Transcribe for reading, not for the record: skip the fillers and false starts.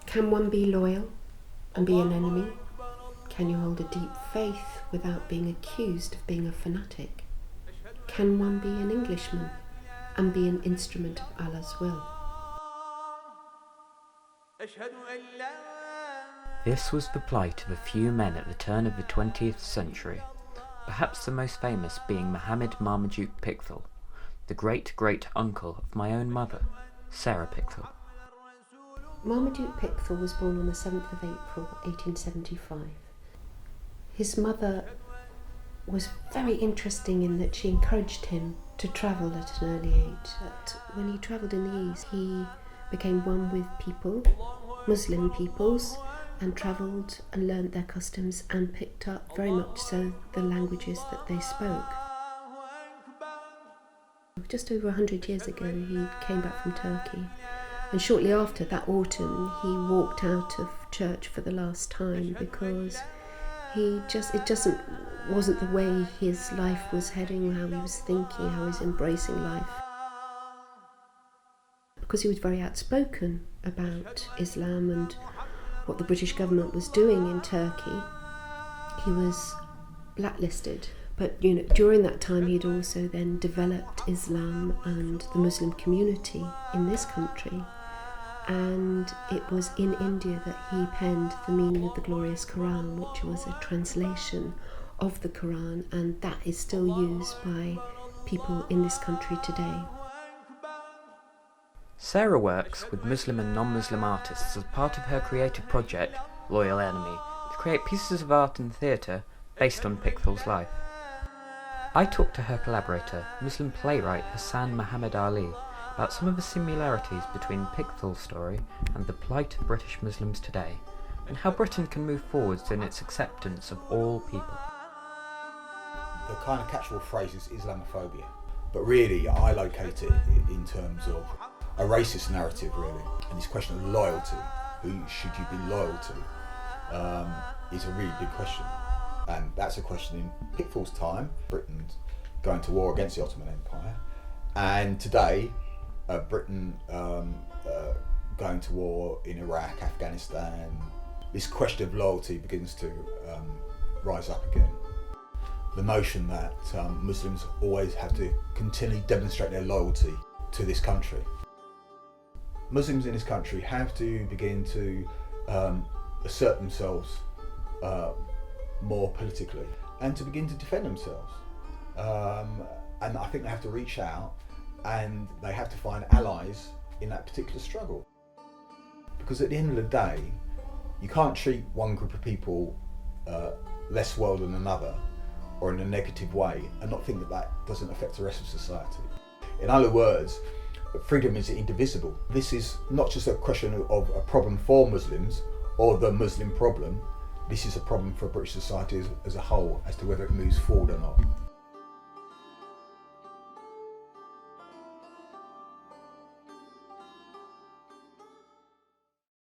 Can one be loyal and be an enemy? Can you hold a deep faith without being accused of being a fanatic? Can one be an Englishman and be an instrument of Allah's will? This was the plight of a few men at the turn of the 20th century, perhaps the most famous being Mohammed Marmaduke Pickthall, the great-great-uncle of my own mother, Sarah Pickthall. Marmaduke Pickthall was born on the 7th of April 1875. His mother was very interesting in that she encouraged him to travel at an early age. When he travelled in the East, he became one with people, Muslim peoples, and travelled and learnt their customs and picked up very much so the languages that they spoke. Just over 100 years ago he came back from Turkey, and shortly after that autumn he walked out of church for the last time because it wasn't the way his life was heading, how he was thinking, how he was embracing life. Because he was very outspoken about Islam and what the British government was doing in Turkey, he was blacklisted. But during that time he'd also then developed Islam and the Muslim community in this country, and it was in India that he penned the meaning of the glorious Quran, which was a translation of the Quran, and that is still used by people in this country today. Sarah works with Muslim and non-Muslim artists as part of her creative project, Loyal Enemy, to create pieces of art and theatre based on Pickthall's life. I talked to her collaborator, Muslim playwright Hassan Muhammad Ali, about some of the similarities between Pickthall's story and the plight of British Muslims today, and how Britain can move forwards in its acceptance of all people. The kind of catch-all phrase is Islamophobia, but really I locate it in terms of a racist narrative, really, and this question of loyalty. Who should you be loyal to? Is a really big question, and that's a question in Pickthall's time, Britain going to war against the Ottoman Empire, and today Britain going to war in Iraq, Afghanistan. This question of loyalty begins to rise up again. The notion that Muslims always have to continually demonstrate their loyalty to this country. Muslims in this country have to begin to assert themselves more politically and to begin to defend themselves. And I think they have to reach out and they have to find allies in that particular struggle. Because at the end of the day, you can't treat one group of people less well than another or in a negative way and not think that that doesn't affect the rest of society. In other words, freedom is indivisible. This is not just a question of a problem for Muslims or the Muslim problem. This is a problem for British society as a whole as to whether it moves forward or not.